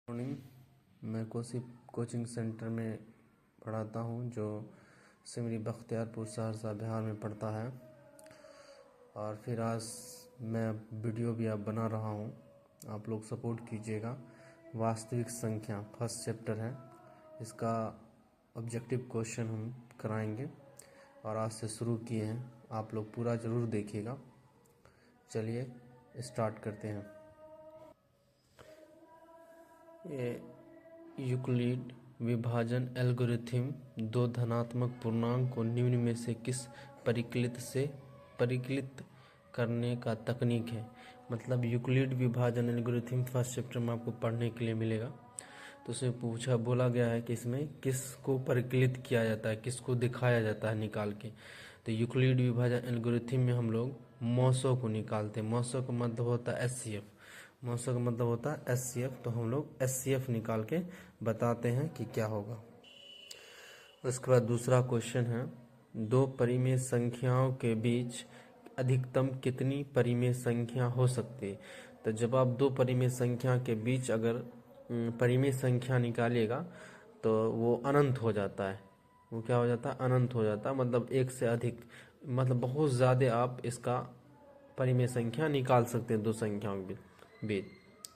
Morning. मैं coaching centre में पढ़ाता हूँ जो सिमरी बख्तियारपुर सहरसा बिहार में पड़ता है। और फिर आज मैं वीडियो भी अब बना रहा हूँ, आप लोग सपोर्ट कीजिएगा। वास्तविक संख्या फर्स्ट चैप्टर है, इसका ऑब्जेक्टिव क्वेश्चन हम कराएंगे और आज से शुरू किए हैं। आप लोग पूरा ज़रूर देखिएगा। चलिए स्टार्ट करते हैं। ये यूक्लिड विभाजन एल्गोरिथम दो धनात्मक पूर्णांक को निम्न में से किस परिकलित से परिकलित करने का तकनीक है। मतलब यूक्लिड विभाजन एल्गोरिथम फर्स्ट चैप्टर में आपको पढ़ने के लिए मिलेगा। तो उसमें बोला गया है कि इसमें किसको परिकलित किया जाता है, किसको दिखाया जाता है निकाल के। तो यूक्लिड विभाजन एल्गोरिथम में हम लोग मौसों को निकालते हैं। मौसों का मतलब होता है एचसीएफ, मौसों का मतलब होता है एचसीएफ। तो हम लोग एचसीएफ निकाल के बताते हैं कि क्या होगा। उसके बाद दूसरा क्वेश्चन है, दो परिमेय संख्याओं के बीच अधिकतम कितनी परिमेय संख्या हो सकती है। तो जब आप दो परिमेय संख्या के बीच अगर परिमेय संख्या निकालिएगा तो वो अनंत हो जाता है। वो क्या हो जाता है? अनंत हो जाता है। मतलब एक से अधिक, मतलब बहुत ज़्यादा आप इसका परिमेय संख्या निकाल सकते हैं दो संख्याओं के बीच।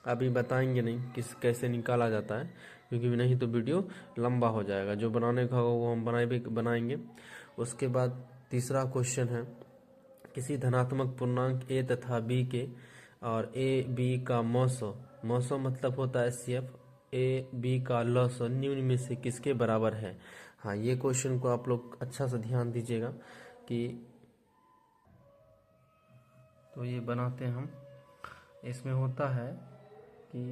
अभी बताएंगे नहीं किस कैसे निकाला जाता है, क्योंकि नहीं तो वीडियो लंबा हो जाएगा। जो बनाने का होगा वो हम बनाएंगे। उसके बाद तीसरा क्वेश्चन है, किसी धनात्मक पूर्णांक a तथा b के और a b का मौसो मतलब होता है एचसीएफ, a b का लॉसो निम्न में से किसके बराबर है। हाँ, ये क्वेश्चन को आप लोग अच्छा से ध्यान दीजिएगा कि तो ये बनाते हैं हम। इसमें होता है कि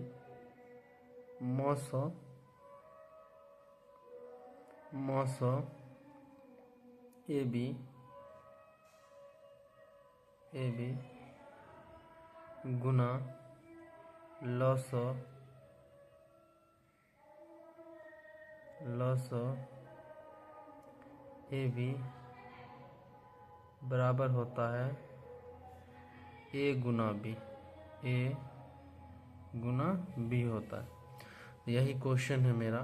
मौसो ए बी गुना लॉसो ए बी बराबर होता है ए गुना बी होता है। यही क्वेश्चन है मेरा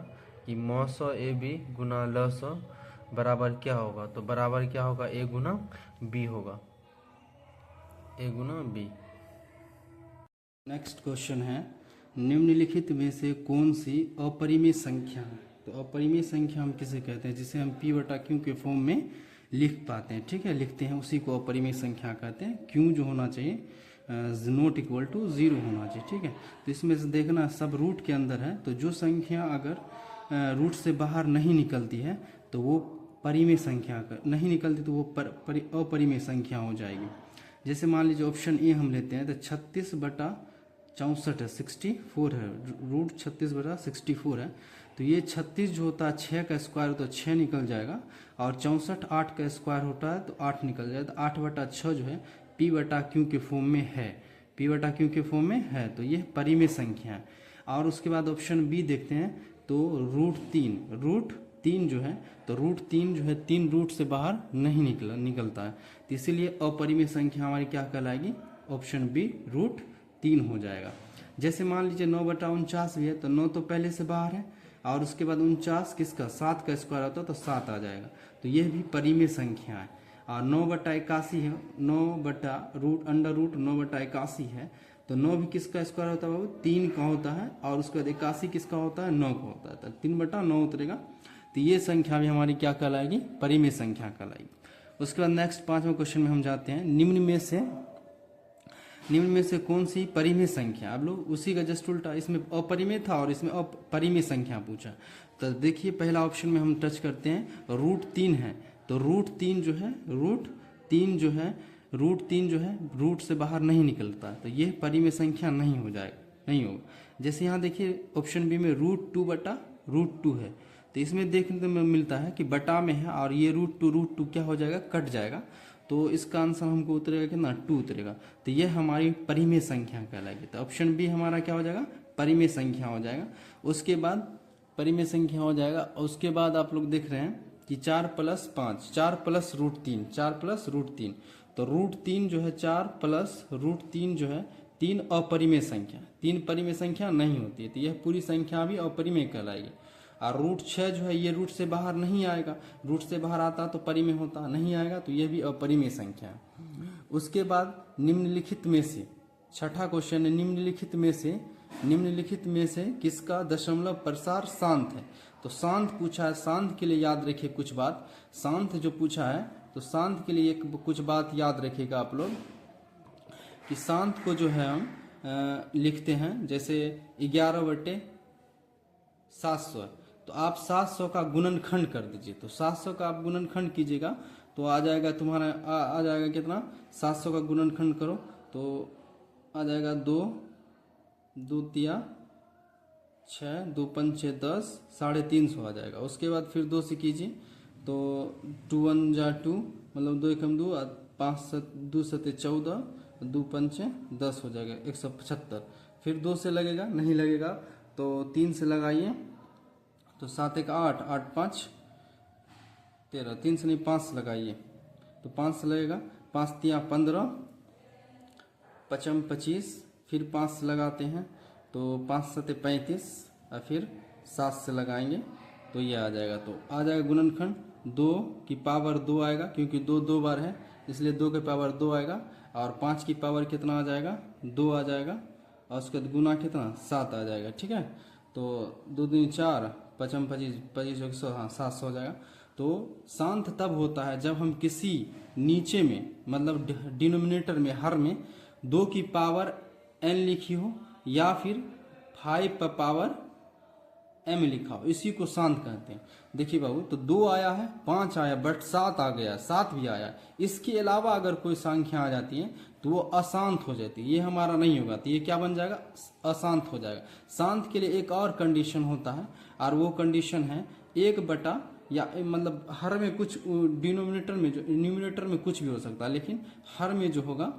कि मौसो ए बी गुना लॉसो बराबर क्या होगा। तो बराबर क्या होगा? ए गुना बी होगा, ए गुना बी। नेक्स्ट क्वेश्चन है, निम्नलिखित में से कौन सी अपरिमेय संख्या है। तो अपरिमेय संख्या हम किसे कहते हैं? जिसे हम p बटा क्यू के फॉर्म में लिख पाते हैं, ठीक है, लिखते हैं, उसी को अपरिमेय संख्या कहते हैं। क्यू जो होना चाहिए नॉट इक्वल टू 0 होना चाहिए, ठीक है। तो इसमें से देखना सब रूट के अंदर है, तो जो संख्या अगर रूट से बाहर नहीं निकलती है तो वो परिमेय संख्या नहीं निकलती तो वो अपरिमेय संख्या हो जाएगी। जैसे मान लीजिए ऑप्शन ए हम लेते हैं, तो 36 बटा 64 है, 64 है, रूट 36 बटा 64 है। तो ये 36 जो होता है 6 का स्क्वायर तो 6 निकल जाएगा, और 64 8 का स्क्वायर होता है तो 8 निकल जाएगा। तो 8 बटा 6 जो है p बटा क्यू के फॉर्म में है, p बटा क्यू के फॉर्म में है, तो ये परिमेय संख्या है। और उसके बाद ऑप्शन बी देखते हैं, तो रूट 3 जो है, तो रूट 3 जो है 3 रूट से बाहर नहीं निकलता है, तो इसीलिए अपरिमेय संख्या हमारी क्या कहलाएगी? ऑप्शन बी रूट 3 हो जाएगा। जैसे मान लीजिए 9 बटा 49 भी है, तो 9 तो पहले से बाहर है, और उसके बाद 49 किसका 7 का स्क्वायर होता है तो 7 आ जाएगा, तो यह भी परिमेय संख्या है। और 9 बटा 81 है, 9 बटा रूट अंडर रूट 9 बटा 81 है, तो 9 भी किसका स्क्वायर होता है बाबू? 3 का होता है, और उसके बाद 81 किसका होता है? 9 का होता है, तो 3 बटा 9 उतरेगा। तो ये संख्या भी हमारी क्या कहलाएगी? परिमेय संख्या कहलाएगी। उसके बाद नेक्स्ट 5वें क्वेश्चन में हम जाते हैं, निम्न में से कौन सी परिमेय संख्या। अब लोग उसी का जस्ट उल्टा, इसमें अपरिमेय था और इसमें अपरिमेय संख्या पूछा। तो देखिए पहला ऑप्शन में हम टच करते हैं, रूट 3 है, तो रूट 3 जो है रूट से बाहर नहीं निकलता, तो ये परिमेय संख्या नहीं होगा। जैसे यहाँ देखिए ऑप्शन बी में रूट 2 बटा रूट 2 है, तो इसमें देखने में मिलता है कि बटा में है, और ये रूट टू क्या हो जाएगा? कट जाएगा, तो इसका आंसर हमको उतरेगा कितना? 2 उतरेगा। तो ये हमारी परिमेय संख्या कहलाएगी। तो ऑप्शन बी हमारा क्या हो जाएगा? परिमेय संख्या हो जाएगा। उसके बाद परिमेय संख्या हो जाएगा। उसके बाद आप लोग देख रहे हैं कि 4 प्लस 5, 4 प्लस रूट 3, तो रूट 3 जो है 4 प्लस रूट 3 जो है 3 अपरिमेय संख्या, 3 परिमेय संख्या नहीं होती है, तो यह पूरी संख्या भी अपरिमेय कहलाएगी। और रूट 6 जो है ये रूट से बाहर नहीं आएगा, रूट से बाहर आता तो परिमेय होता, नहीं आएगा तो यह भी अपरिमेय संख्या है। उसके बाद निम्नलिखित में से, छठा क्वेश्चन है, निम्नलिखित में से किसका दशमलव प्रसार शांत है। तो शांत पूछा है, शांत के लिए याद रखिए कुछ बात, शांत जो पूछा है तो शांत के लिए कुछ बात याद रखिएगा आप लोग कि शांत को जो है हम लिखते हैं जैसे 11/700, तो आप 700 का गुणनखंड कर दीजिए। तो 700 का आप गुणनखंड कीजिएगा तो आ जाएगा तुम्हारा आ जाएगा कितना, 700 का गुणनखंड करो तो आ जाएगा 2 2 तिया 6, 2 पंचे 10, 350 आ जाएगा। उसके बाद फिर 2 से कीजिए तो 2 1 जा 2, मतलब 2 एकम 2, 5 2 7 14, 2 पंचे 10 हो जाएगा 175। फिर 2 से लगेगा, नहीं लगेगा तो 3 से लगाइए तो 7 1 8, 8 5 13, 3 से नहीं 5 से लगाइए तो 5 से लगेगा, 5 तिया 15, 5 25, फिर 5 से लगाते हैं तो 5 7 35 और फिर 7 से लगाएंगे तो ये आ जाएगा। तो आ जाएगा गुणनखंड 2 की पावर 2 आएगा, क्योंकि 2 2 बार है इसलिए 2 की पावर 2 आएगा, और 5 की पावर कितना आ जाएगा, 2 आ जाएगा, और उसके बाद गुना कितना 7 आ जाएगा। ठीक है, तो 2 दूनी 4, 5 25 25 100, हाँ 700 हो जाएगा। तो शांत तब होता है जब हम किसी नीचे में, मतलब डिनोमिनेटर में, हर में 2 की पावर n लिखी हो या फिर 5 पर पावर m लिखा हो, इसी को शांत कहते हैं। देखिए बाबू, तो 2 आया है, 5 आया, बट 7 आ गया, 7 भी आया, इसके अलावा अगर कोई संख्या आ जाती है तो वो अशांत हो जाती है, ये हमारा नहीं होगा, तो ये क्या बन जाएगा, अशांत हो जाएगा। शांत के लिए एक और कंडीशन होता है, और वो कंडीशन है 1/, या मतलब हर में कुछ डिनोमिनेटर में, जो न्यूमिनेटर में कुछ भी हो सकता है, लेकिन हर में जो होगा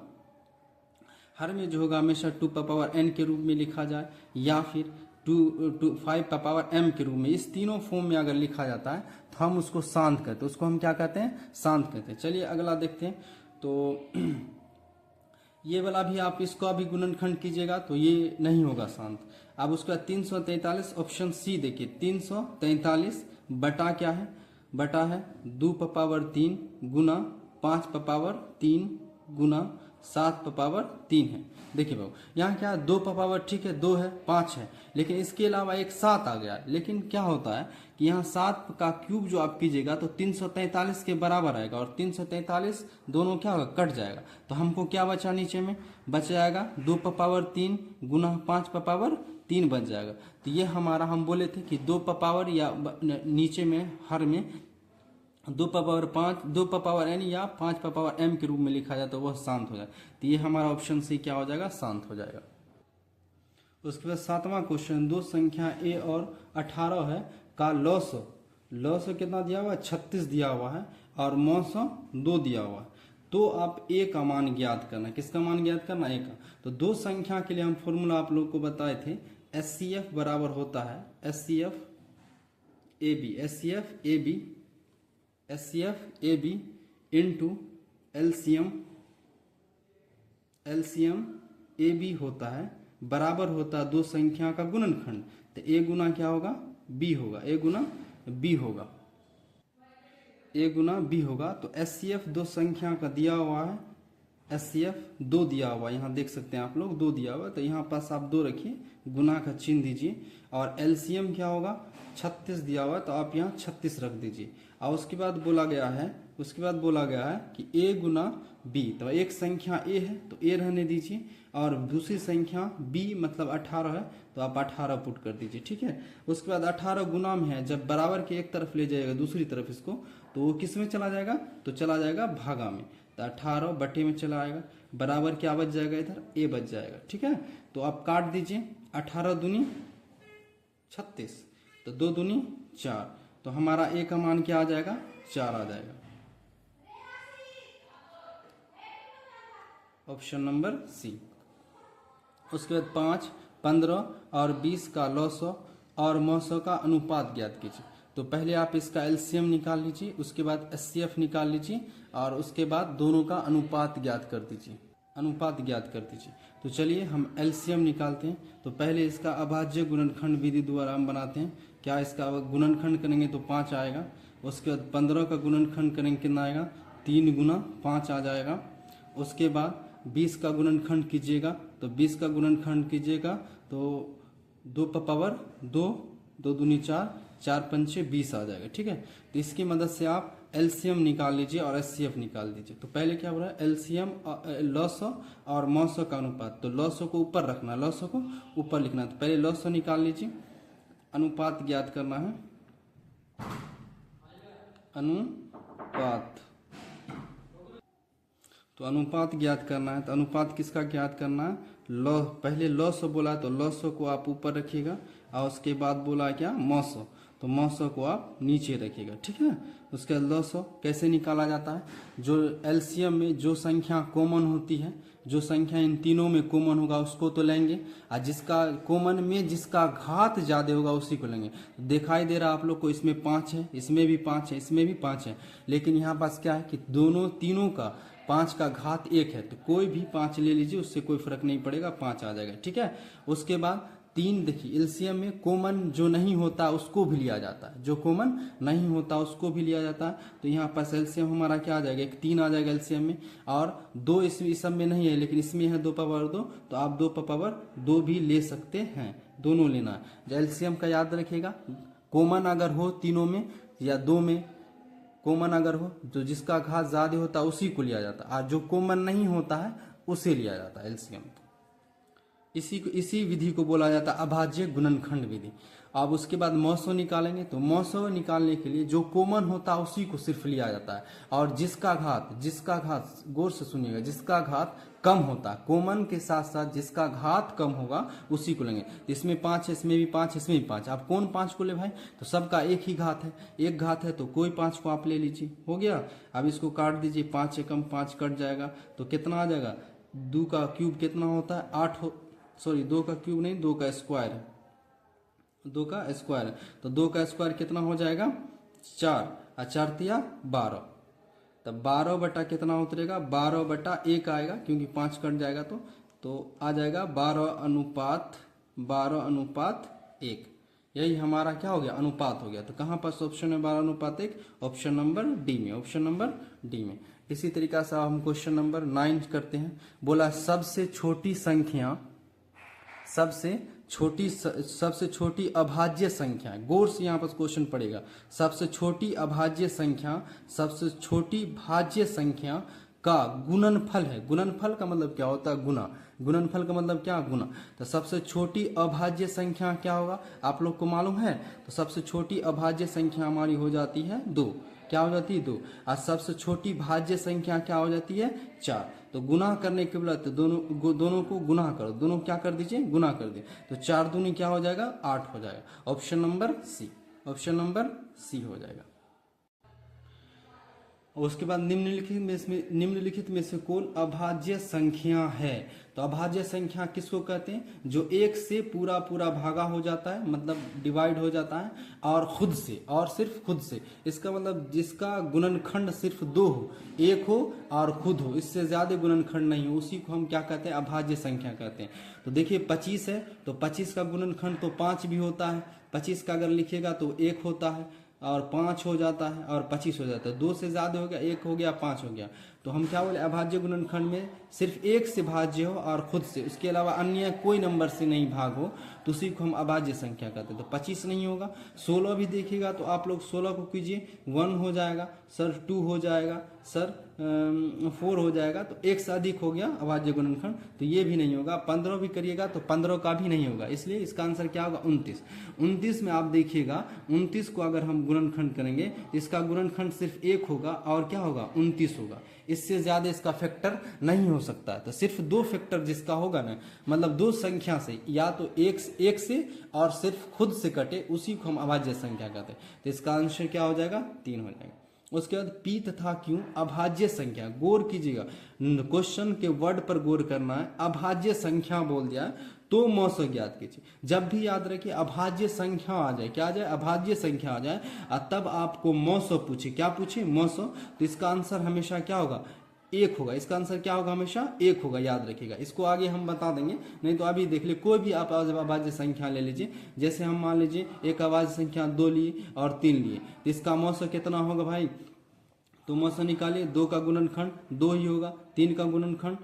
हमेशा 2 पर पावर n के रूप में लिखा जाए, या फिर 5 पर पावर m के रूप में, इस तीनों फॉर्म में अगर लिखा जाता है तो हम उसको शांत कहते हैं, उसको हम क्या कहते हैं, शांत कहते हैं। चलिए अगला देखते हैं। तो ये वाला भी आप इसको अभी गुणनखंड कीजिएगा तो ये नहीं होगा शांत। अब उसके बाद 343, ऑप्शन सी देखिए, 343 बटा क्या है, बटा है 2 पर पावर 3 गुना 5 पर पावर 3 गुना 7 पर पावर 3 है। देखिए बाबू, यहाँ क्या है, 2 पर पावर, ठीक है 2 है, 5 है, लेकिन इसके अलावा एक 7 आ गया। लेकिन क्या होता है कि यहाँ 7 का क्यूब जो आप कीजिएगा तो 343 के बराबर आएगा, और 343 दोनों क्या होगा, कट जाएगा। तो हमको क्या बचा, नीचे में बच जाएगा 2 पर पावर 3 गुना 5 पर पावर 3 बच जाएगा। तो ये हमारा, हम बोले थे कि 2 पर पावर या नीचे में हर में 2 पर पावर 5, 2 पर पावर n या 5 पर पावर m के रूप में लिखा जाए तो वह शांत हो जाए। तो ये हमारा ऑप्शन सी क्या हो जाएगा, शांत हो जाएगा। उसके बाद 7वां क्वेश्चन, 2 संख्या a और 18 है का लॉस कितना दिया हुआ है, 36 दिया हुआ है, और मौसम 2 दिया हुआ है। तो आप a का मान ज्ञात करना, किसका मान ज्ञात करना, a का। तो 2 संख्या के लिए हम फॉर्मूला आप लोग को बताए थे, SCF बराबर होता है SCF AB into LCM AB होता है, बराबर होता है 2 संख्या का गुणनखंड। तो A गुना क्या होगा, B होगा, A गुना B होगा। तो SCF 2 संख्या का दिया हुआ है, SCF 2 दिया हुआ है, यहाँ देख सकते हैं आप लोग 2 दिया हुआ है, तो यहाँ पास आप 2 रखिए, गुना का चिन्ह दीजिए। और LCM क्या होगा, 36 दिया हुआ है, तो आप यहाँ 36 रख दीजिए। और उसके बाद बोला गया है कि A गुना B, तो एक संख्या A है तो A रहने दीजिए, और दूसरी संख्या B मतलब 18 है तो आप 18 पुट कर दीजिए। ठीक है, उसके बाद 18 गुना में है, जब बराबर के एक तरफ ले जाएगा दूसरी तरफ इसको, तो वो किस में चला जाएगा, तो चला जाएगा भागा में। तो 18 बटे में चला आएगा, बराबर क्या बच जाएगा, इधर A बच जाएगा। ठीक है, तो आप काट दीजिए, 18 दूनी 36, तो 2 दूनी 4, तो हमारा A का मान क्या आ जाएगा, 4 आ जाएगा। Option number C. उसके बाद 5, 15 और 20 का लॉसो और मौसो का अनुपात ज्ञात कीजिए। तो पहले आप इसका एलसीएम निकाल लीजिए, उसके बाद एचसीएफ निकाल लीजिए, और उसके बाद दोनों का अनुपात ज्ञात कर दीजिए। अनुपात ज्ञात कर दीजिए। तो चलिए हम एलसीएम निकालते हैं। तो पहले इसका अभाज्य गुणनखंड विधि द्वारा हम बनाते हैं। क्या इसका गुणनखंड करेंगे तो 5 आएगा। उसके बाद 15 का गुणनखंड करेंगे कितना आएगा, 3 गुना 5 आ जाएगा। उसके बाद 20 का गुणनखंड कीजिएगा, तो 20 का गुणनखंड कीजिएगा तो 2 पर पावर 2, 2 दूनी 4, 4 पंचे 20 आ जाएगा। ठीक है, तो इसकी मदद से आप एलसीएम निकाल लीजिए और एचसीएफ निकाल दीजिए। तो पहले क्या हो रहा है, एलसीएम लॉसो और मौसो का अनुपात। तो लॉसो को ऊपर रखना, लॉसो को ऊपर लिखना। तो पहले लॉसो निकाल लीजिए, अनुपात ज्ञात करना है। अनुपात, तो अनुपात ज्ञात करना है। तो अनुपात किसका ज्ञात करना है, लॉ, पहले लॉसो बोला तो लॉसो को आप ऊपर रखिएगा और उसके बाद बोला क्या, मौसो, तो मौसो को आप नीचे रखिएगा। ठीक है, उसके बाद लॉसो कैसे निकाला जाता है, जो एलसीएम में जो संख्या कॉमन होती है, जो संख्या इन तीनों में कॉमन होगा उसको तो लेंगे, और जिसका कॉमन में जिसका घात ज्यादा होगा उसी को लेंगे। दिखाई दे रहा आप लोग को, इसमें 5 है, इसमें भी 5 है, इसमें भी 5 है, लेकिन यहाँ पास क्या है कि दोनों तीनों का 5 का घात 1 है, तो कोई भी 5 ले लीजिए, उससे कोई फर्क नहीं पड़ेगा, 5 आ जाएगा। ठीक है, उसके बाद 3, देखिए एलसीएम में कॉमन जो नहीं होता उसको भी लिया जाता है, जो कॉमन नहीं होता उसको भी लिया जाता है। तो यहाँ पास एलसीएम हमारा क्या आ जाएगा, एक 3 आ जाएगा एलसीएम में, और 2 इस सब में नहीं है, लेकिन इसमें है 2 पावर 2, तो आप 2 पावर 2 भी ले सकते हैं, दोनों लेना है। एलसीएम का याद रखिएगा, कॉमन अगर हो तीनों में या 2 में, कॉमन अगर हो तो जिसका घात ज्यादा होता है उसी को लिया जाता है, और जो कॉमन नहीं होता है उसे लिया जाता है एलसीएम। इसी विधि को बोला जाता है अभाज्य गुणनखंड विधि। अब उसके बाद मौसो निकालेंगे, तो मौसो निकालने के लिए जो कॉमन होता है उसी को सिर्फ लिया जाता है, और जिसका घात गौर से सुनिएगा, जिसका घात कम होता है, कॉमन के साथ साथ जिसका घात कम होगा उसी को लेंगे। इसमें 5 है, इसमें भी 5, इसमें भी 5, आप कौन 5 को ले भाई, तो सबका एक ही घात है, एक घात है तो कोई 5 को आप ले लीजिए, हो गया। अब इसको काट दीजिए, 5 से कम 5 कट जाएगा, तो कितना आ जाएगा, 2 का क्यूब कितना होता है, 8 सॉरी 2 का क्यूब नहीं, 2 का स्क्वायर है, 2 का स्क्वायर है, तो 2 का स्क्वायर कितना हो जाएगा, 4, और 4 तिया 12, तब 12 बटा कितना उतरेगा, 12 बटा 1 आएगा, क्योंकि 5 कट जाएगा तो आ जाएगा 12 अनुपात 1। यही हमारा क्या हो गया, अनुपात हो गया। तो कहाँ पर ऑप्शन है 12 अनुपात 1, ऑप्शन नंबर डी में, ऑप्शन नंबर डी में। इसी तरीका से हम क्वेश्चन नंबर 9 करते हैं। बोला सबसे छोटी संख्या, सबसे छोटी अभाज्य संख्या, गौर से यहाँ पर क्वेश्चन पड़ेगा, सबसे छोटी अभाज्य संख्या, सबसे छोटी भाज्य संख्या का गुणनफल है। गुणनफल का मतलब क्या होता है, गुना। गुणनफल का मतलब क्या, गुना। तो सबसे छोटी अभाज्य संख्या क्या होगा, आप लोग को मालूम है। तो सबसे छोटी अभाज्य संख्या हमारी हो जाती है 2, क्या हो जाती है 2, और सबसे छोटी भाज्य संख्या क्या हो जाती है 4। तो गुना करने के बाद तो दोनों को गुना करो, दोनों क्या कर दीजिए, गुना कर दीजिए, तो 4 दूनी क्या हो जाएगा, 8 हो जाएगा। Option number C, option number C हो जाएगा। उसके बाद निम्नलिखित में से कौन अभाज्य संख्या है। तो अभाज्य संख्या किसको कहते हैं, जो 1 से पूरा भागा हो जाता है, मतलब डिवाइड हो जाता है, और खुद से, और सिर्फ खुद से। इसका मतलब जिसका गुणनखंड सिर्फ 2 हो, 1 हो और खुद हो, इससे ज्यादा गुणनखंड नहीं हो, उसी को हम क्या कहते हैं, अभाज्य संख्या कहते हैं। तो देखिए 25 है, तो 25 का गुणनखंड तो 5 भी होता है, 25 का अगर लिखिएगा तो 1 होता है, और 5 हो जाता है, और 25 हो जाता है, 2 से ज्यादा हो गया, 1 हो गया, 5 हो गया। तो हम क्या बोले, अभाज्य गुणनखंड में सिर्फ 1 से भाज्य हो और खुद से, उसके अलावा अन्य कोई नंबर से नहीं भाग हो, तो उसी को हम अभाज्य संख्या कहते हैं। तो 25 नहीं होगा। 16 भी देखिएगा तो आप लोग 16 को कीजिए, 1 हो जाएगा सर, 2 हो जाएगा सर, 4 हो जाएगा, तो 1 से अधिक हो गया अभाज्य गुणनखंड, तो ये भी नहीं होगा। 15 भी करिएगा तो 15 का भी नहीं होगा, इसलिए इसका आंसर क्या होगा, 29। 29 में आप देखिएगा, 29 को अगर हम गुणनखंड करेंगे, इसका गुणनखंड सिर्फ 1 होगा, और क्या होगा, 29 होगा। इससे ज्यादा इसका फैक्टर नहीं हो सकता है। तो सिर्फ 2 फैक्टर जिसका होगा ना, मतलब 2 संख्या से, या तो 1 से और सिर्फ खुद से कटे, उसी को हम अभाज्य संख्या कहते हैं। तो इसका आंसर क्या हो जाएगा, 3 हो जाएगा। उसके बाद पी तथा क्यू अभाज्य संख्या, गौर कीजिएगा, क्वेश्चन के वर्ड पर गौर करना है। अभाज्य संख्या बोल दिया तो मौसो ज्ञात कीजिए। जब भी याद रखिए अभाज्य संख्या आ जाए, क्या आ जाए, अभाज्य संख्या आ जाए, और तब आपको मौसो पूछे, क्या पूछे, मौसो, तो इसका आंसर हमेशा क्या होगा, एक होगा। इसका आंसर क्या होगा? हमेशा एक होगा, याद रखिएगा। इसको आगे हम बता देंगे, नहीं तो अभी देख ले, कोई भी आप अभाज्य संख्या ले लीजिए। जैसे हम मान लीजिए एक अभाज्य संख्या 2 लिए और 3 लिए, तो इसका मौसा कितना होगा भाई? तो मौसा निकालिए, 2 का गुणनखंड 2 ही होगा, 3 का गुणनखंड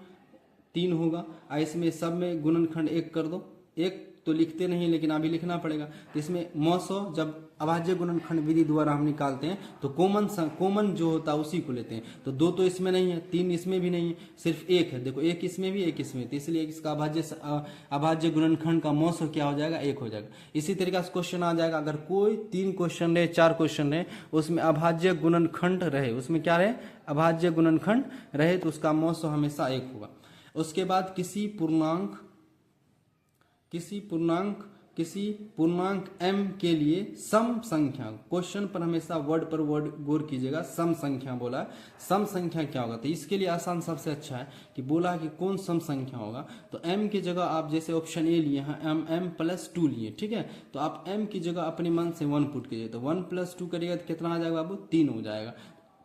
3 होगा, और इसमें सब में गुणनखंड 1 कर दो। 1 तो लिखते नहीं, लेकिन अभी लिखना पड़ेगा। तो इसमें मौसो जब अभाज्य गुणनखंड विधि द्वारा हम निकालते हैं तो कॉमन जो होता है उसी को लेते हैं। तो 2 तो इसमें नहीं है, 3 इसमें भी नहीं है, सिर्फ 1 है। देखो 1 इसमें भी, 1 इसमें, तो इसलिए इसका अभाज्य गुणनखंड का मौसो क्या हो जाएगा? 1 हो जाएगा। इसी तरीके से क्वेश्चन आ जाएगा, अगर कोई 3 क्वेश्चन रहे, 4 क्वेश्चन रहे, उसमें अभाज्य गुणनखंड रहे, उसमें क्या रहे? अभाज्य गुणनखंड रहे, तो उसका मौसो हमेशा 1 होगा। उसके बाद किसी पूर्णांक m के लिए सम संख्या, क्वेश्चन पर हमेशा वर्ड पर वर्ड गौर कीजिएगा। सम संख्या बोला है, सम संख्या क्या होगा? तो इसके लिए आसान सबसे अच्छा है कि बोला कि कौन सम संख्या होगा। तो m की जगह आप जैसे ऑप्शन ए लिए हैं, m+2 लिए, ठीक है। तो आप m की जगह अपने मन से 1 पुट कीजिए, तो 1+2 करिएगा तो कितना आ जाएगा बाबू? 3 हो जाएगा।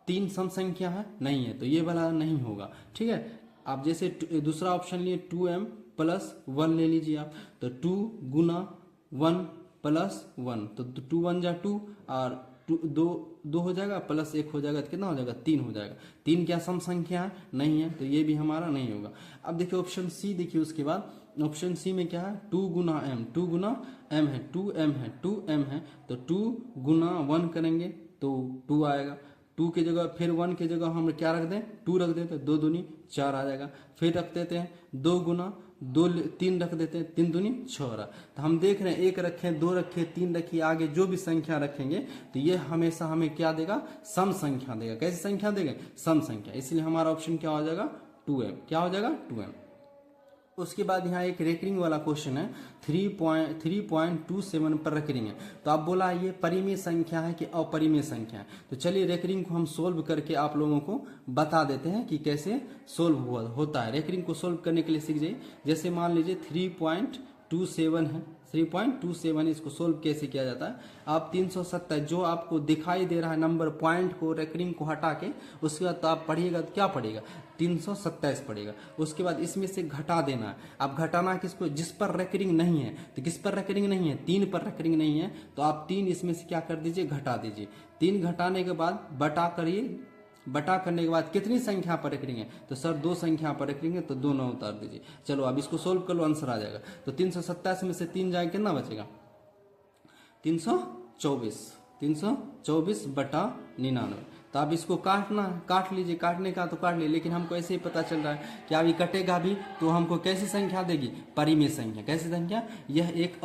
3 सम संख्या है? नहीं है, तो ये वाला नहीं होगा, ठीक है। आप जैसे दूसरा ऑप्शन लिए 2m+1 ले लीजिए आप, तो 2 गुना 1+1, तो 2 1 जा 2 और 2 हो जाएगा, प्लस 1 हो जाएगा, तो कितना हो जाएगा? 3 हो जाएगा। 3 क्या सम संख्या है? नहीं है, तो ये भी हमारा नहीं होगा। अब देखिए ऑप्शन सी, देखिए उसके बाद ऑप्शन सी में क्या है? 2 गुना m, 2 गुना m है, 2m है, 2m है, तो 2 गुना 1 करेंगे तो 2 आएगा। 2 की जगह फिर 1 की जगह हम क्या रख दें? 2 रख देते, 2 दूनी 4 आ जाएगा। फिर रख देते हैं 2 गुना 2, 3 रख देते हैं, 3 दूनी 6 रहा। तो हम देख रहे हैं 1 रखें, 2 रखें, 3 रखिए, आगे जो भी संख्या रखेंगे तो ये हमेशा हमें क्या देगा? सम संख्या देगा। कैसी संख्या देगा? सम संख्या। इसलिए हमारा ऑप्शन क्या हो जाएगा? 2m। क्या हो जाएगा? 2m। उसके बाद यहाँ एक रेकरिंग वाला क्वेश्चन है, 3.27 पर रेकरिंग है। तो आप बोला ये परिमेय संख्या है कि अपरिमेय संख्या है। तो चलिए रेकरिंग को हम सोल्व करके आप लोगों को बता देते हैं कि कैसे सोल्व होता है। रेकरिंग को सोल्व करने के लिए सीख जाइए। जैसे मान लीजिए 3.27 है, 3.27, इसको सोल्व कैसे किया जाता है? आप 370 जो आपको दिखाई दे रहा है नंबर, पॉइंट को, रेकरिंग को हटा के, उसके बाद तो आप पढ़िएगा तो क्या पड़ेगा? 327 पड़ेगा। उसके बाद इसमें से घटा देना है। आप घटाना किसको? जिस पर रेकरिंग नहीं है। तो किस पर रेकरिंग नहीं है? 3 पर रेकरिंग नहीं है, तो आप 3 इसमें से क्या कर दीजिए? घटा दीजिए। 3 घटाने के बाद बटा करिए, बटा करने के बाद कितनी संख्या पर रेकरिंग है? तो सर 2 संख्या पर रेकरिंग है, तो 2 9 उतार दीजिए। चलो अब इसको सोल्व कर लो, आंसर आ जाएगा। तो 327 में से 3 जाएगा, कितना बचेगा? 324 बटा 99। तो आप इसको काट लीजिए, काटने का तो काट लीजिए, लेकिन हमको ऐसे ही पता चल रहा है कि अभी कटेगा भी तो हमको कैसी संख्या देगी? परिमेय संख्या। कैसी संख्या? यह एक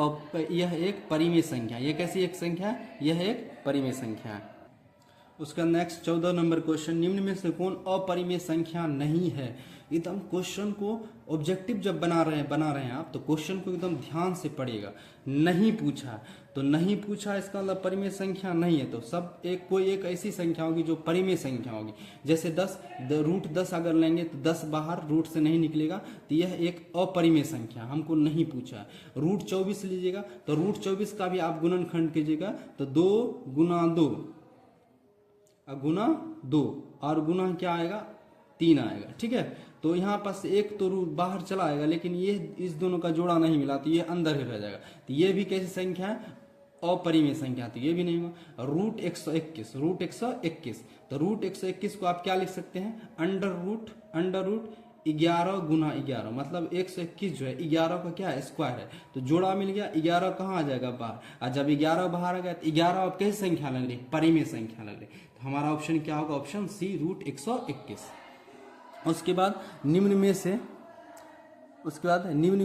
परिमेय संख्या। यह कैसी एक संख्या है? यह एक परिमेय संख्या है। उसका नेक्स्ट 14 नंबर क्वेश्चन, निम्न में से कौन अपरिमेय संख्या नहीं है? एकदम क्वेश्चन को ऑब्जेक्टिव जब बना रहे हैं आप, तो क्वेश्चन को एकदम ध्यान से पढ़िएगा। नहीं पूछा तो नहीं पूछा, इसका मतलब परिमेय संख्या नहीं है। तो सब कोई एक ऐसी संख्या होगी जो परिमेय संख्या होगी। जैसे 10, रूट 10 अगर लेंगे तो 10 बाहर रूट से नहीं निकलेगा, तो यह एक अपरिमेय संख्या, हमको नहीं पूछा। रूट 24 लीजिएगा तो रूट 24 का भी आप गुणनखंड कीजिएगा, तो 2 गुना 2 और गुना क्या आएगा? 3 आएगा, ठीक है। तो यहाँ पास एक तो रूट बाहर चला आएगा, लेकिन ये इस दोनों का जोड़ा नहीं मिला, तो ये अंदर ही रह जाएगा। तो ये भी कैसी संख्या है? अपरिमेय संख्या, तो ये भी नहीं हुआ। रूट 121, तो रूट 121 को आप क्या लिख सकते हैं? अंडर रूट 11 गुना 11, मतलब 121 जो है 11 का क्या है? स्क्वायर है। तो जोड़ा मिल गया, 11 कहाँ आ जाएगा? बाहर। और जब 11 बाहर आ गया तो 11 अब कैसी संख्या लग रही? परिमेय संख्या लग रही। तो हमारा ऑप्शन क्या होगा? Option C, root 121। उसके बाद निम्न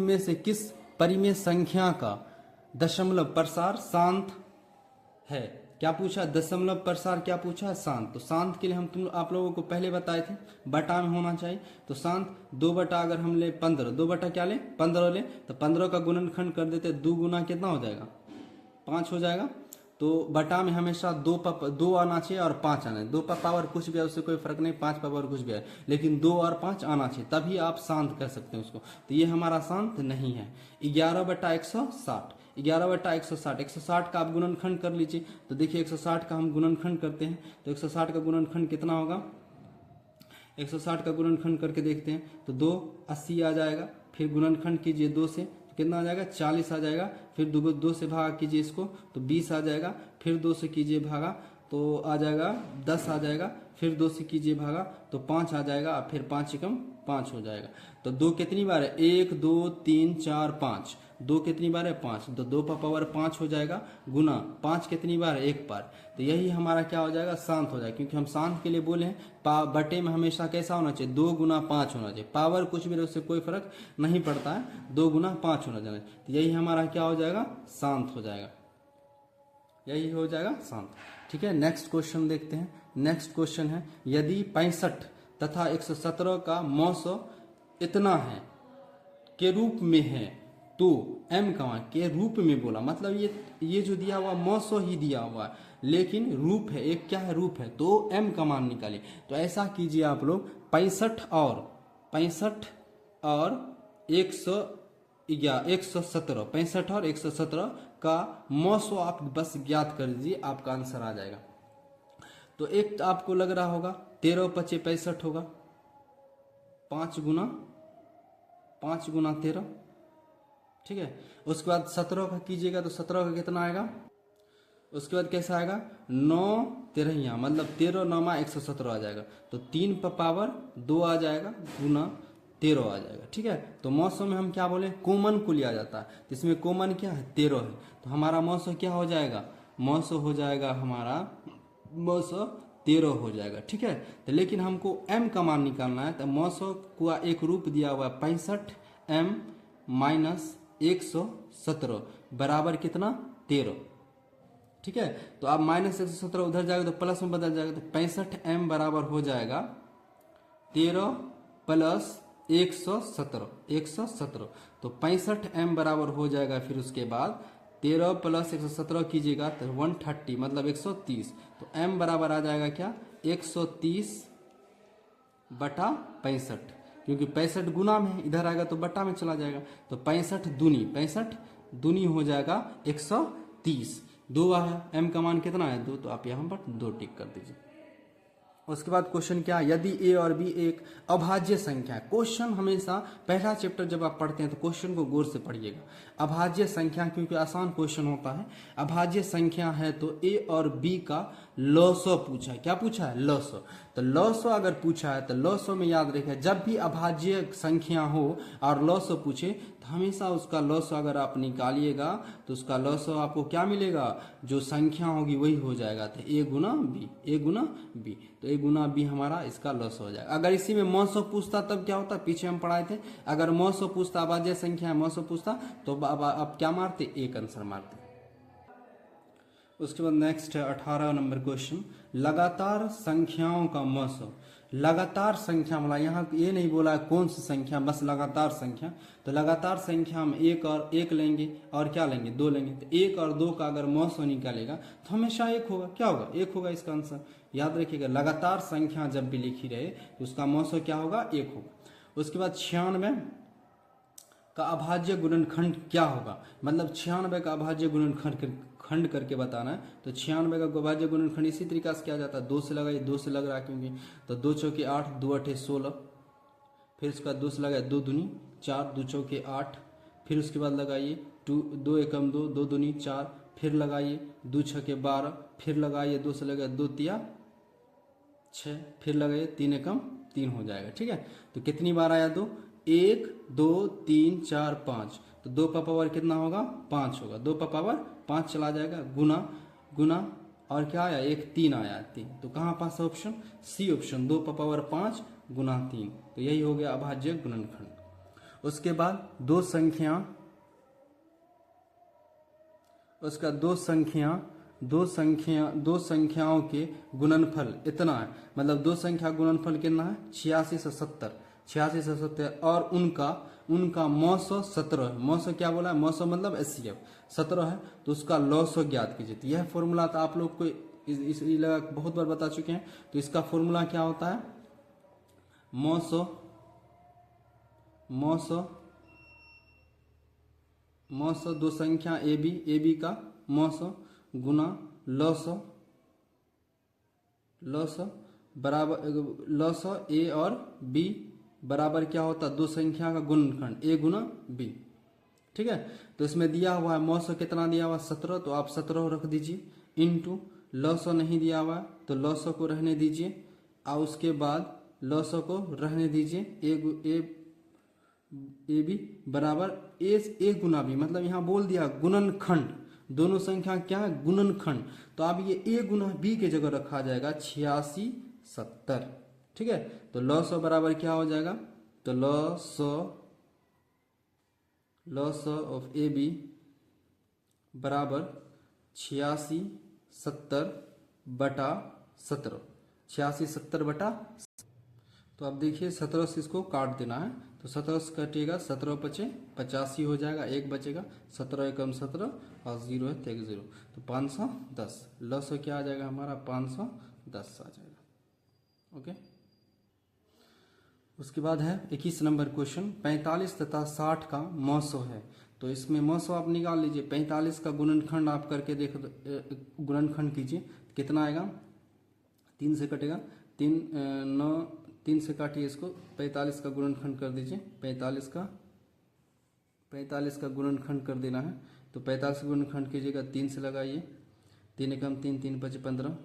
में से किस परिमेय संख्या का दशमलव प्रसार शांत है? क्या पूछा? दशमलव प्रसार क्या पूछा? शांत। तो शांत के लिए आप लोगों को पहले बताए थे बटा में होना चाहिए। तो शांत 2 बटा अगर हम ले 15, 2 बटा क्या ले? 15 ले, तो 15 का गुणनखंड कर देते, 2 गुना कितना हो जाएगा? 5 हो जाएगा। तो बटा में हमेशा 2 आना चाहिए और 5 आना है। 2 पर पावर कुछ भी है उससे कोई फर्क नहीं, 5 पावर कुछ भी है, लेकिन 2 और 5 आना चाहिए, तभी आप शांत कर सकते हैं उसको। तो ये हमारा शांत नहीं है। 11 बटा 160, 160 का आप गुणनखंड कर लीजिए। तो देखिए 160 का हम गुणनखंड करते हैं, तो 160 का गुणनखंड कितना होगा? 160 का गुणनखंड करके देखते हैं तो 2 80 आ जाएगा। फिर गुणनखंड कीजिए 2 से तो कितना आ जाएगा 40 आ जाएगा। फिर 2 से भागा कीजिए इसको तो 20 आ जाएगा। फिर 2 से कीजिए भागा तो आ जाएगा 10 आ जाएगा। फिर 2 से कीजिए भागा तो 5 आ जाएगा। फिर 5 एकम 5 हो जाएगा। तो 2 कितनी बार है 1 2 3 4 5। 2 कितनी बार है 5 तो 2 का पावर 5 हो जाएगा गुना 5 कितनी बार है 1 बार। तो यही हमारा क्या हो जाएगा शांत हो जाएगा, क्योंकि हम शांत के लिए बोले हैं बटे में हमेशा कैसा होना चाहिए 2 गुना 5 होना चाहिए। पावर कुछ भी रहे उससे कोई फर्क नहीं पड़ता है, 2 गुना 5 होना चाहिए। तो यही हमारा क्या हो जाएगा शांत हो जाएगा, यही हो जाएगा शांत। ठीक है, नेक्स्ट क्वेश्चन देखते हैं। नेक्स्ट क्वेश्चन है यदि 65 तथा 117 का मौसो इतना है के रूप में है तो m के रूप में बोला, मतलब ये जो दिया हुआ मौसो ही दिया हुआ है लेकिन रूप है, एक क्या है रूप है, तो m का मान निकालिए। तो ऐसा कीजिए आप लोग 65 और 117 65 और 117 का मौसो आप बस ज्ञात कर दीजिए, आपका आंसर आ जाएगा। तो एक तो आपको लग रहा होगा 13 पचे 65 होगा, 5 गुना 13। ठीक है, उसके बाद 17 का कीजिएगा तो 17 का कितना आएगा, उसके बाद कैसा आएगा 9 13 मतलब 13 9 117 आ जाएगा। तो 3 पर पावर 2 आ जाएगा गुना 13 आ जाएगा। ठीक है, तो मौसम में हम क्या बोले कॉमन को लिया जाता है, तो इसमें कॉमन क्या है 13 है। तो हमारा मौसम क्या हो जाएगा, मौसम हो जाएगा हमारा मौसम 13 हो जाएगा। ठीक है, तो लेकिन हमको m का मान निकालना है, तो मौसम का एक रूप दिया हुआ है 65 m माइनस 117 बराबर कितना 13। ठीक है, तो अब माइनस 117 उधर जाएगा तो प्लस में बदल जाएगा, तो 65 m बराबर हो जाएगा 13 प्लस 117 तो 65 m बराबर हो जाएगा। फिर उसके बाद 13 प्लस 117 कीजिएगा तो 130 मतलब 130। तो m बराबर आ जाएगा क्या 130 बटा 65, क्योंकि 65 गुना में इधर आएगा तो बटा में चला जाएगा। तो 65 दूनी हो जाएगा 130। 2 आया, m का मान कितना है 2, तो आप यहाँ पर 2 टिक कर दीजिए। उसके बाद क्वेश्चन क्या, यदि a और b एक अभाज्य संख्या है। क्वेश्चन हमेशा पहला चैप्टर जब आप पढ़ते हैं तो क्वेश्चन को गौर से पढ़िएगा। अभाज्य संख्या क्योंकि आसान क्वेश्चन होता है, अभाज्य संख्या है तो a और b का लॉसो पूछा है। क्या पूछा है लॉसो, तो लॉसो अगर पूछा है तो लॉसो में याद रखिए जब भी अभाज्य संख्या हो और लॉसो पूछे तो हमेशा उसका लॉसो अगर आप निकालिएगा तो उसका लॉसो आपको क्या मिलेगा, जो संख्या होगी वही हो जाएगा। तो a गुना b, तो a गुना b हमारा इसका लॉस हो जाएगा। अगर इसी में मौसो पूछता तब क्या होता, पीछे हम पढ़ाए थे, अगर मौसो पूछता अभाज्य संख्या मौसो पूछता तो अब क्या मारते एक आंसर मारते। उसके बाद नेक्स्ट है 18 नंबर क्वेश्चन, लगातार संख्याओं का मौसो। लगातार संख्या मतलब यहाँ ये नहीं बोला है कौन सी संख्या, बस लगातार संख्या। तो लगातार संख्या हम 1 और 1 लेंगे और क्या लेंगे 2 लेंगे। तो 1 और 2 का अगर मौसो निकालेगा तो हमेशा 1 होगा, क्या होगा 1 होगा इसका आंसर। याद रखिएगा लगातार संख्या जब भी लिखी रहे तो उसका मौसो क्या होगा 1 होगा। उसके बाद 96 का अभाज्य गुणनखंड क्या होगा, मतलब 96 का अभाज्य गुणनखंड करके बताना है। तो 96 का अभाज्य गुणनखंड इसी तरीका से किया जाता है, 2 से लगाइए, 2 से लग रहा है क्योंकि, तो 2 चौके 8, 2 8 16, फिर उसका 2 से लगाइए 2 दूनी 4, 2 चौके 8, फिर उसके बाद लगाइए 2 एकम 2, 2 दूनी 4, फिर लगाइए 2 छके 12, फिर लगाइए 2 से लगाइए 2 तिया 6, फिर लगाइए 3 एकम 3 हो जाएगा। ठीक है, तो कितनी बार आया 2, 1 2 3 4 5, तो 2 का पावर कितना होगा 5 होगा, 2 का पावर 5 चला जाएगा गुना और क्या आया 1 3 आया 3, तो कहाँ पास ऑप्शन सी ऑप्शन 2 का पावर 5 गुना 3, तो यही हो गया अभाज्य गुणनखंड। उसके बाद दो संख्याओं के गुणनफल इतना है, मतलब 2 संख्या गुणनफल कितना है 86 से 70 और उनका मौसो 17 है। मौसो क्या बोला है, मौसो मतलब HCF 17 है, तो उसका लॉसो ज्ञात कीजिए। तो यह फॉर्मूला तो आप लोग को इस बहुत बार बता चुके हैं। तो इसका फॉर्मूला क्या होता है, मौसो 2 संख्या AB का मौसो गुना लॉसो बराबर लॉसो ए और बी बराबर क्या होता है, दो संख्या का गुणनखंड ए गुना बी। ठीक है, तो इसमें दिया हुआ है मौसो कितना दिया हुआ 17, तो आप 17 रख दीजिए, इनटू लॉसो नहीं दिया हुआ तो लॉसो को रहने दीजिए, और उसके बाद लॉसो को रहने दीजिए ए बी बराबर ए गुना बी, मतलब यहाँ बोल दिया गुणनखंड, दोनों संख्या क्या है गुणनखंड, तो अब ये ए गुना बी के जगह रखा जाएगा 86 70। ठीक है, तो लॉसो बराबर क्या हो जाएगा, तो लॉसो ऑफ ए बी बराबर 86 70 बटा 17, 86 70 बटा, तो अब देखिए 17 से इसको काट देना है, तो 17 से कटेगा 17 बचे 85 हो जाएगा, एक बचेगा 17 एकम 17 और 0 है तो 1 0, तो 510 लॉस क्या आ जाएगा हमारा 510 आ जाएगा। ओके, उसके बाद है 21 नंबर क्वेश्चन, 45 तथा 60 का मौसो है, तो इसमें मौसो आप निकाल लीजिए, 45 का गुणनखंड आप करके देख गुणनखंड कीजिए कितना आएगा, 3 से कटेगा 3 से काटिए इसको, 45 का गुणनखंड कर दीजिए, 45 का गुणनखंड कर देना है, तो 45 का गुणनखंड कीजिएगा 3 से लगाइए, 3 एकम 3 3 पचे 15,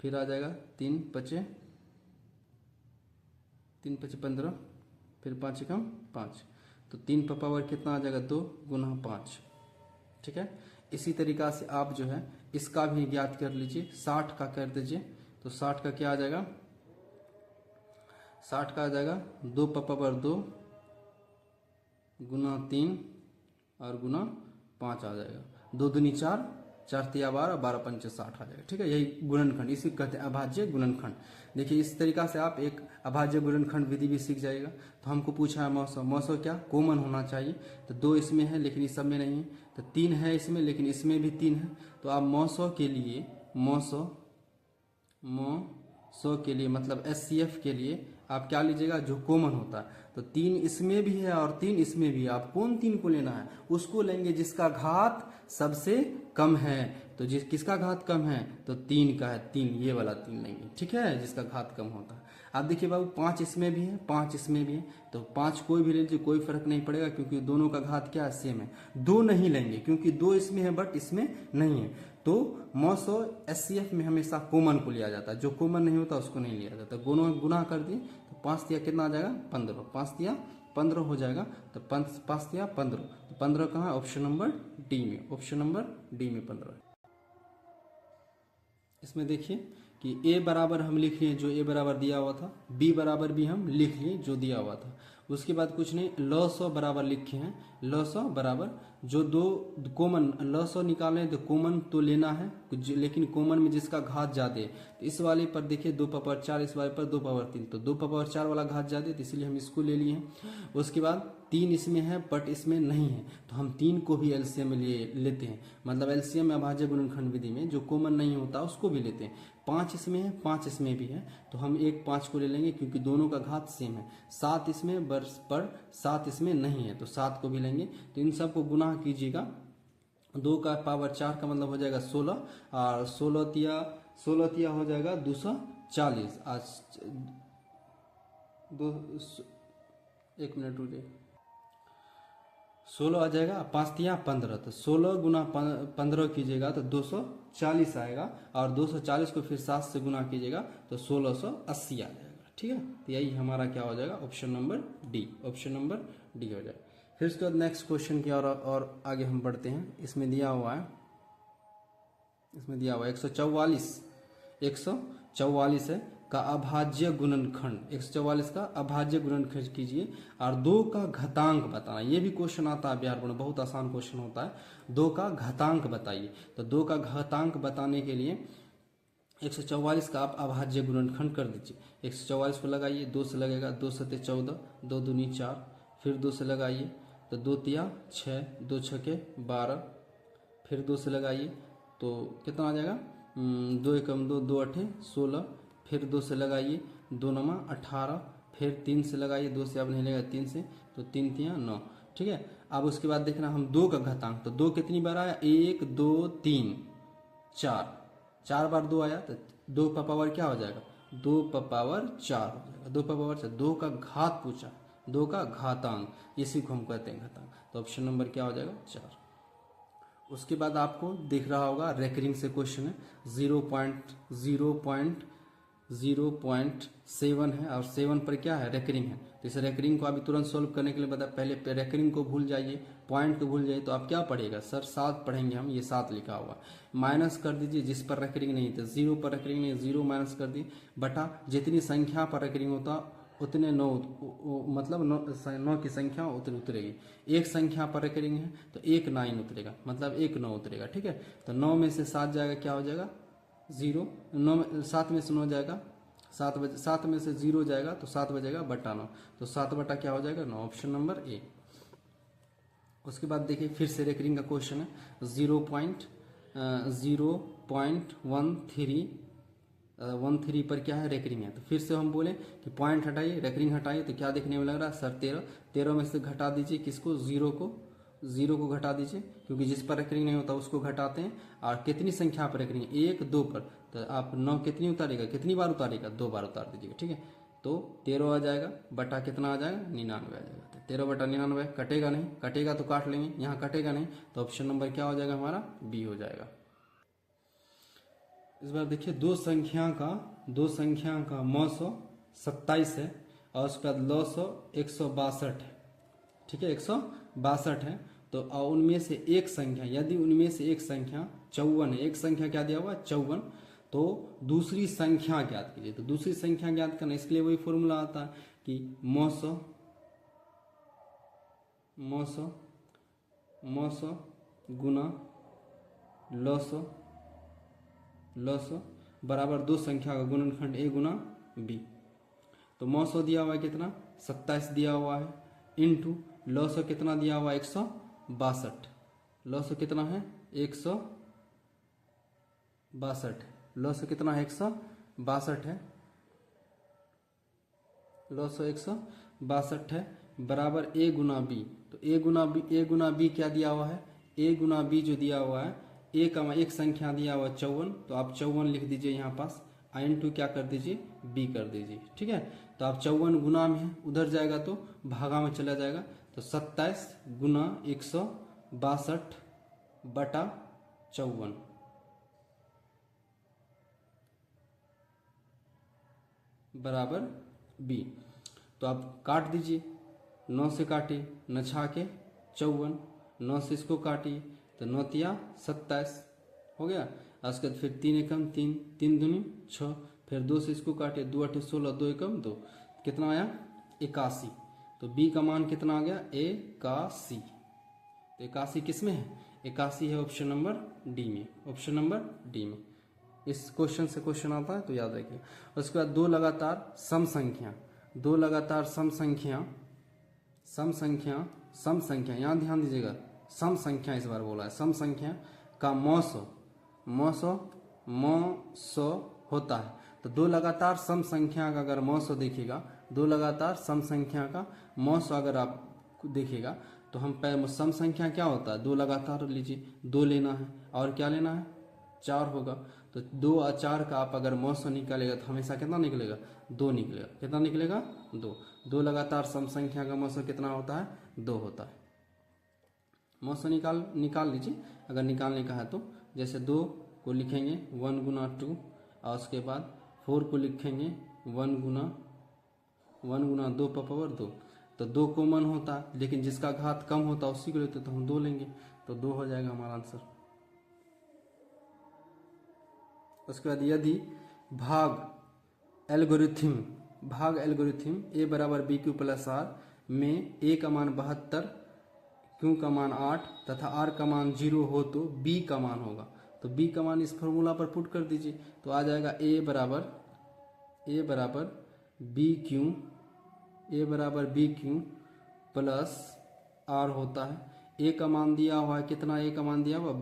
फिर आ जाएगा 3 पचे 15, फिर 5 एकम 5, तो 3 का पावर कितना आ जाएगा 2 गुना 5। ठीक है, इसी तरीका से आप जो है इसका भी ज्ञात कर लीजिए, 60 का कर दीजिए, तो 60 का क्या आ जाएगा, 60 का आ जाएगा 2 का पावर 2 गुना 3 और गुना 5 आ जाएगा, 2 दूनी 4, 4 तिया 12, 12 पंचे 60 आ जाएगा। ठीक है, यही गुणनखंड, इसी कहते हैं अभाज्य गुणनखंड। देखिए इस तरीका से आप एक अभाज्य गुणनखंड विधि भी सीख जाएगा। तो हमको पूछा है मौसो क्या कॉमन होना चाहिए, तो 2 इसमें है लेकिन इस सब में नहीं है, तो 3 है इसमें लेकिन इसमें भी 3 है, तो आप मौसो के लिए मतलब SCF के लिए आप क्या लीजिएगा जो कॉमन होता है, तो 3 इसमें भी है और 3 इसमें भी है, आप कौन 3 को लेना है, उसको लेंगे जिसका घात सबसे कम है, तो किसका घात कम है, तो 3 का है, 3 ये वाला 3 लेंगे। ठीक है, जिसका घात कम होता है। आप देखिए बाबू 5 इसमें भी है 5 इसमें भी है, तो 5 कोई भी ले लीजिए कोई फर्क नहीं पड़ेगा, क्योंकि दोनों का घात क्या है सेम है। 2 नहीं लेंगे क्योंकि 2 इसमें है बट इसमें नहीं है, तो मौसो SCF में हमेशा कॉमन को लिया जाता है, जो कॉमन नहीं होता उसको नहीं लिया जाता। दोनों गुना कर दिए तो 5 तिया कितना आ जाएगा 15, 5 तिया 15 हो जाएगा, तो 5 तिया 15, तो 15 कहाँ है ऑप्शन नंबर डी में, ऑप्शन नंबर डी में 15 है। इसमें देखिए कि A बराबर हम लिख लिए जो A बराबर दिया हुआ था, B बराबर भी हम लिख लिए जो दिया हुआ था, उसके बाद कुछ नहीं, लॉसो बराबर लिखे हैं, लॉसो बराबर जो 2 कॉमन लॉसो निकालें तो कॉमन तो लेना है, लेकिन कॉमन में जिसका घात ज्यादा है, तो इस वाले पर देखिए 2 पावर 4, इस वाले पर 2 पावर 3, तो 2 पावर 4 वाला घात ज्यादा है, तो इसलिए हम इसको ले लिए हैं। उसके बाद 3 इसमें है बट इसमें नहीं है, तो हम 3 को भी एलसीएम में लेते हैं, मतलब एलसीएम में अभाज्य गुणनखंड विधि में जो कॉमन नहीं होता उसको भी लेते हैं। 5 इसमें है 5 इसमें भी है, तो हम एक 5 को ले लेंगे क्योंकि दोनों का घात सेम है। 7 इसमें पर 7 इसमें नहीं है, तो 7 को भी लेंगे। तो इन सब को गुना कीजिएगा, 2 का पावर 4 का मतलब हो जाएगा 16, और 16 तिया हो जाएगा 240। आज 1 मिनट रुकिए, 16 आ जाएगा, 5 तिया 15, तो 16 गुना 15 कीजिएगा तो 240 आएगा, और 240 को फिर 7 से गुना कीजिएगा तो 1680 आ जाएगा। ठीक है, तो यही हमारा क्या हो जाएगा option number D, option number D हो जाएगा। फिर उसके बाद नेक्स्ट क्वेश्चन की और आगे हम बढ़ते हैं। इसमें दिया हुआ है 144 है का अभाज्य गुणनखंड, 144 का अभाज्य गुणनखंड कीजिए और 2 का घातांक बताना। ये भी क्वेश्चन आता है बिहार बोर्ड में, बहुत आसान क्वेश्चन होता है। 2 का घातांक बताइए, तो 2 का घातांक बताने के लिए 144 का आप अभाज्य गुणनखंड कर दीजिए। 144 को लगाइए, 2 से लगेगा, 2 सते 14, 2 दूनी 4, फिर 2 से लगाइए तो 2 तिया 6, 2 छके 12, फिर 2 से लगाइए तो कितना आ जाएगा 2 एकम 2, 2 अठे 16, फिर 2 से लगाइए 2 नमा 18, फिर 3 से लगाइए, 2 से अब नहीं लगेगा 3 से, तो 3 तिया 9। ठीक है, अब उसके बाद देखना हम 2 का घातांक, तो 2 कितनी बार आया 1 2 3 4, 4 बार 2 आया, तो 2 का पावर क्या हो जाएगा 2 का पावर 4 हो जाएगा। 2 का पावर 4, 2 का घात पूछा, 2 का घातांक, इसी को हम कहते हैं घातांक। तो ऑप्शन नंबर क्या हो जाएगा 4। उसके बाद आपको दिख रहा होगा रेकरिंग से क्वेश्चन है, 0.7 है और 7 पर क्या है रेकरिंग है। तो इस रेकरिंग को अभी तुरंत सॉल्व करने के लिए बता, पहले रेकरिंग को भूल जाइए, पॉइंट को भूल जाइए। तो आप क्या पढ़ेगा सर 7 पढ़ेंगे हम, ये 7 लिखा हुआ माइनस कर दीजिए जिस पर रेकरिंग नहीं था, 0 पर रेकरिंग नहीं, 0 माइनस कर दिए बटा जितनी संख्या पर रेकरिंग होता उतने 9 मतलब 9 की संख्या उतरेगी। एक संख्या पर रेकरिंग है तो 1 9 उतरेगा, मतलब 1 9 उतरेगा। ठीक है, तो 9 में से 7 जाएगा, क्या हो जाएगा 0, 7 में से 9 जाएगा, 7 में से 0 जाएगा तो 7 बजेगा बटा 9, तो 7 बटा क्या हो जाएगा 9, ऑप्शन नंबर ए। उसके बाद देखिए फिर से रेकरिंग का क्वेश्चन है, 0.13 पर क्या है रेकरिंग है। तो फिर से हम बोले कि पॉइंट हटाइए, रेकरिंग हटाइए, तो क्या देखने में लग रहा है सर 13 में से घटा दीजिए किसको, 0 को घटा दीजिए, क्योंकि जिस पर रेकरिंग नहीं होता उसको घटाते हैं। और कितनी संख्या पर रेकरिंग, 1 2 पर, तो आप 9 कितनी उतारेगा, कितनी बार उतारेगा, 2 बार उतार दीजिएगा। ठीक है, तो 13 आ जाएगा बटा कितना आ जाएगा 99 आ जाएगा। तो 13 बटा 99 कटेगा नहीं, कटेगा तो काट लेंगे, यहाँ कटेगा नहीं, तो ऑप्शन नंबर क्या हो जाएगा हमारा बी हो जाएगा। इस बार देखिए दो संख्या का मौसो 27 है और उसके बाद लौसो 162 है। ठीक है, 162 है। तो उनमें से एक संख्या, यदि उनमें से एक संख्या 54 है, एक संख्या क्या दिया हुआ 54, तो दूसरी संख्या ज्ञात कीजिए। तो दूसरी संख्या ज्ञात करना, इसके लिए वही फॉर्मूला आता है कि मौसो गुना लौसो बराबर दो संख्या का गुणनखंड a गुना b। तो मौसो दिया हुआ है कितना 27 दिया हुआ है, इंटू लौसो कितना दिया हुआ है 162। लौसो कितना है 162, लौसो कितना है 162 है, लौसो 162 है बराबर a गुना b। तो a गुना b क्या दिया हुआ है, a गुना b जो दिया हुआ है, एक संख्या दिया हुआ 54, तो आप 54 लिख दीजिए यहाँ पास, इंटू क्या कर दीजिए b कर दीजिए। ठीक है, तो आप 54 गुना में है, उधर जाएगा तो भागा में चला जाएगा, तो 27 गुना 162 बटा 54 बराबर b। तो आप काट दीजिए, 9 से काटिए, न छाके 54, 9 से इसको काटिए तो 9 तिया 27 हो गया। उसके बाद फिर 3 एकम 3, 3 दूनी 6, फिर 2 से इसको काटिए, 2 8 16, 2 एकम 2, कितना आया 81। तो b का मान कितना आ गया 81। तो 81 किस में है, 81 है ऑप्शन नंबर डी में, ऑप्शन नंबर डी में। इस क्वेश्चन से क्वेश्चन आता है तो याद रखिए। उसके बाद दो लगातार सम संख्या, यहाँ ध्यान दीजिएगा, सम संख्या इस बार बोला है, सम संख्या का मौसो होता है। तो दो लगातार सम संख्या का अगर मौसो देखिएगा, दो लगातार सम संख्या का मौसो अगर आप देखिएगा तो हम पहले सम संख्या क्या होता है, दो लगातार लीजिए, 2 लेना है और क्या लेना है 4 होगा। तो 2 और 4 का आप अगर मौसो निकालेगा तो हमेशा कितना निकलेगा 2 निकलेगा, कितना निकलेगा 2। दो लगातार सम संख्या का मौसो कितना होता है 2 होता है। मौसो निकाल लीजिए अगर निकालने का है तो, जैसे 2 को लिखेंगे 1 गुना 2 और उसके बाद 4 को लिखेंगे 1 गुना 2 पर पावर 2। तो 2 कॉमन होता है, लेकिन जिसका घात कम होता है उसी को लेते तो हम 2 लेंगे, तो 2 हो जाएगा हमारा आंसर। उसके बाद यदि भाग एल्गोरिथम a बराबर बी क्यू प्लस आर में a का मान 72, q का मान 8 तथा r का मान 0 हो तो b का मान होगा। तो b का मान इस फॉर्मूला पर पुट कर दीजिए, तो आ जाएगा a बराबर बी क्यू प्लस r होता है। a का मान दिया हुआ है कितना, a का मान दिया हुआ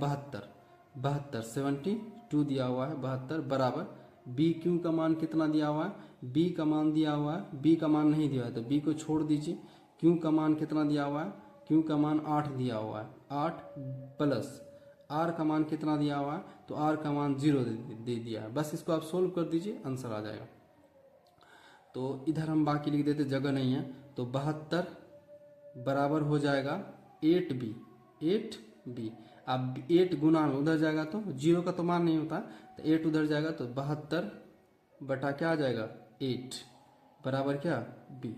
72 दिया हुआ है 72 बराबर बी क्यू का मान कितना दिया हुआ है, b का मान दिया हुआ है, b का मान नहीं दिया है तो b को छोड़ दीजिए। q का मान कितना दिया हुआ है, q का मान 8 दिया हुआ है, 8 प्लस r का मान कितना दिया हुआ है, तो r का मान 0 दे दिया है। बस इसको आप सोल्व कर दीजिए, आंसर आ जाएगा। तो इधर हम बाकी लिख देते, जगह नहीं है, तो 72 बराबर हो जाएगा 8b। 8b अब 8 गुना में उधर जाएगा तो 0 का तो मान नहीं होता, तो 8 उधर जाएगा तो 72 बटा क्या आ जाएगा 8 बराबर क्या b।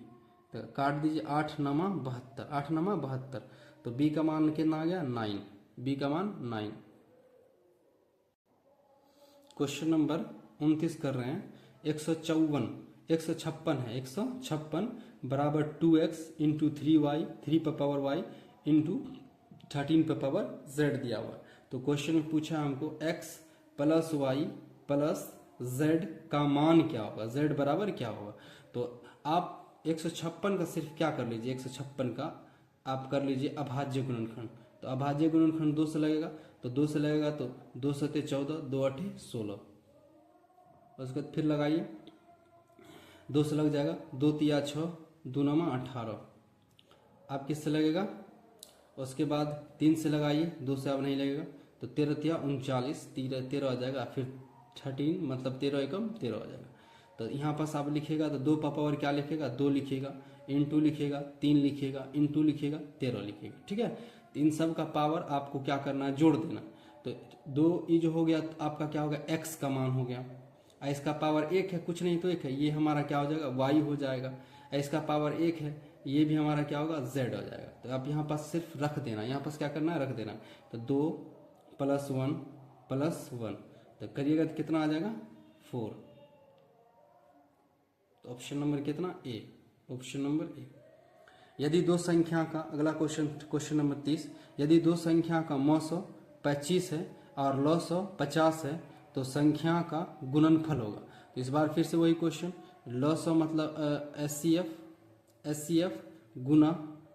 तो काट दीजिए, 8 नमा 72, 8 नमा 72, तो b का मान कितना आ गया 9, b का मान 9। क्वेश्चन नंबर 29 कर रहे हैं। 156 है, 156 बराबर 2x इंटू 3y, 3 पर पावर y इंटू 13 पर पावर z दिया हुआ। तो क्वेश्चन में पूछा हमको x plus Y plus z का मान क्या होगा, z बराबर क्या होगा। तो आप 156 का सिर्फ क्या कर लीजिए, 156 का आप कर लीजिए अभाज्य गुणनखंड। तो अभाज्य गुणनखंड 2 से लगेगा, तो 2 से लगेगा तो 2 सते 14, 2 8 16, उसके बाद फिर लगाइए, 2 से लग जाएगा, 2 तिया 6, 2 नमा 18। आप किससे लगेगा, उसके बाद 3 से लगाइए, 2 से अब नहीं लगेगा, तो 13 तिया 39, 13 आ जाएगा, फिर 13 मतलब 13 एकम 13 आ जाएगा। तो यहाँ पास आप लिखेगा तो 2 का पावर क्या लिखेगा 2 लिखेगा, इंटू लिखेगा 3 लिखेगा, इंटू लिखेगा 13 लिखेगा, ठीक है। तो इन सब का पावर आपको क्या करना है, जोड़ देना। तो 2 ये जो हो गया आपका क्या होगा x का मान हो गया, इसका पावर 1 है, कुछ नहीं तो 1 है, ये हमारा क्या हो जाएगा y हो जाएगा, इसका पावर 1 है, ये भी हमारा क्या होगा z हो जाएगा। तो आप यहाँ पास सिर्फ रख देना, यहाँ पास क्या करना है रख देना। तो 2 + 1 + 1 तो करिएगा तो कितना आ जाएगा 4। तो ऑप्शन नंबर कितना ए, ऑप्शन नंबर ए। यदि दो संख्या का, अगला क्वेश्चन नंबर 30, यदि दो संख्या का मौसो 25 है और लौसो 50 है तो संख्या का गुणनफल होगा। तो इस बार फिर से वही क्वेश्चन, लौसो मतलब एचसीएफ गुना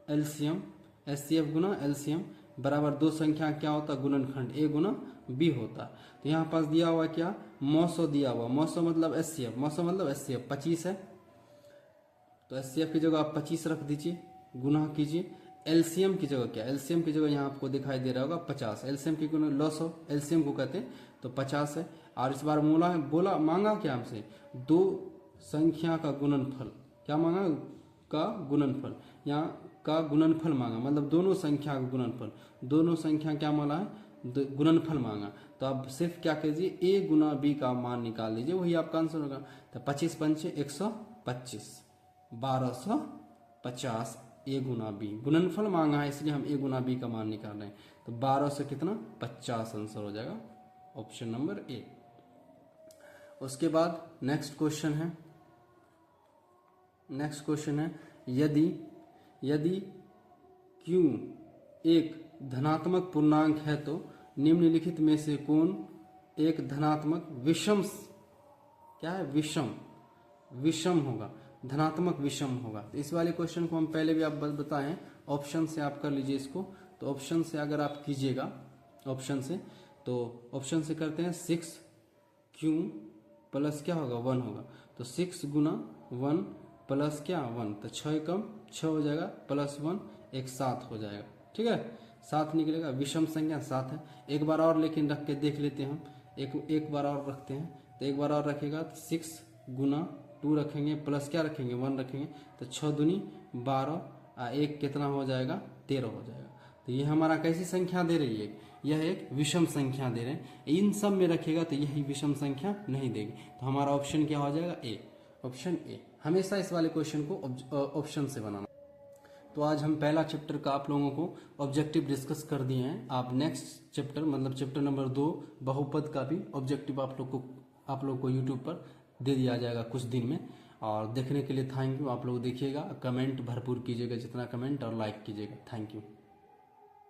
एलसीएम, एचसीएफ गुना एलसीएम बराबर दो संख्या क्या होता है गुणनखंड, ए गुना बी होता है। तो यहाँ पास दिया हुआ क्या, मौसो दिया हुआ, मौसो मतलब एचसीएफ, मौसो मतलब एचसीएफ 25 है, तो एचसीएफ की जगह आप 25 रख दीजिए, गुना कीजिए। एलसीएम की जगह क्या, एलसीएम की जगह यहाँ आपको दिखाई दे रहा होगा 50, एलसीएम की गुना लॉसो एलसीएम को कहते हैं, तो 50 है। और इस बार बोला मांगा क्या हमसे, दो संख्या का गुणनफल, क्या मांगा का गुणनफल, यहाँ का गुणनफल मांगा, मतलब दोनों संख्या का गुणनफल, दोनों संख्या क्या मांगा है गुणनफल मांगा। तो आप सिर्फ क्या कीजिए ए गुना बी का मान निकाल लीजिए, वही आपका आंसर होगा। तो 25 पंचे 125, 1250 ए गुना बी, गुणनफल मांगा है इसलिए हम ए गुना बी का मान निकाल रहे हैं। तो 12 से कितना 50 आंसर हो जाएगा, ऑप्शन नंबर ए। उसके बाद नेक्स्ट क्वेश्चन है, यदि क्यू एक धनात्मक पूर्णांक है तो निम्नलिखित में से कौन एक धनात्मक विषम, क्या है विषम होगा, धनात्मक विषम होगा। तो इस वाले क्वेश्चन को हम पहले भी आप बताएं, ऑप्शन से आप कर लीजिए इसको। तो ऑप्शन से अगर आप कीजिएगा, ऑप्शन से करते हैं 6q प्लस क्या होगा 1 होगा, तो 6 गुना 1 प्लस क्या 1, तो 6 कम 6 हो जाएगा, प्लस 1 एक 7 हो जाएगा, ठीक है 7 निकलेगा, विषम संख्या 7 है। एक बार और लेकिन रख के देख लेते हैं हम, एक बार और रखते हैं। तो एक बार और रखेगा तो 6 गुना 2 रखेंगे, प्लस क्या रखेंगे 1 रखेंगे, तो 6 दूनी 12 और 1 कितना हो जाएगा 13 हो जाएगा। तो ये हमारा कैसी संख्या दे रही है, यह एक विषम संख्या दे रहे हैं। इन सब में रखेगा तो यही विषम संख्या नहीं देगी, तो हमारा ऑप्शन क्या हो जाएगा ए, ऑप्शन ए। हमेशा इस वाले क्वेश्चन को ऑप्शन से बनाना। तो आज हम पहला चैप्टर का आप लोगों को ऑब्जेक्टिव डिस्कस कर दिए हैं। आप नेक्स्ट चैप्टर मतलब चैप्टर नंबर 2 बहुपद का भी ऑब्जेक्टिव आप लोग को यूट्यूब पर दे दिया जाएगा कुछ दिन में। और देखने के लिए थैंक यू। आप लोग देखिएगा, कमेंट भरपूर कीजिएगा, जितना कमेंट और लाइक कीजिएगा। Thank you.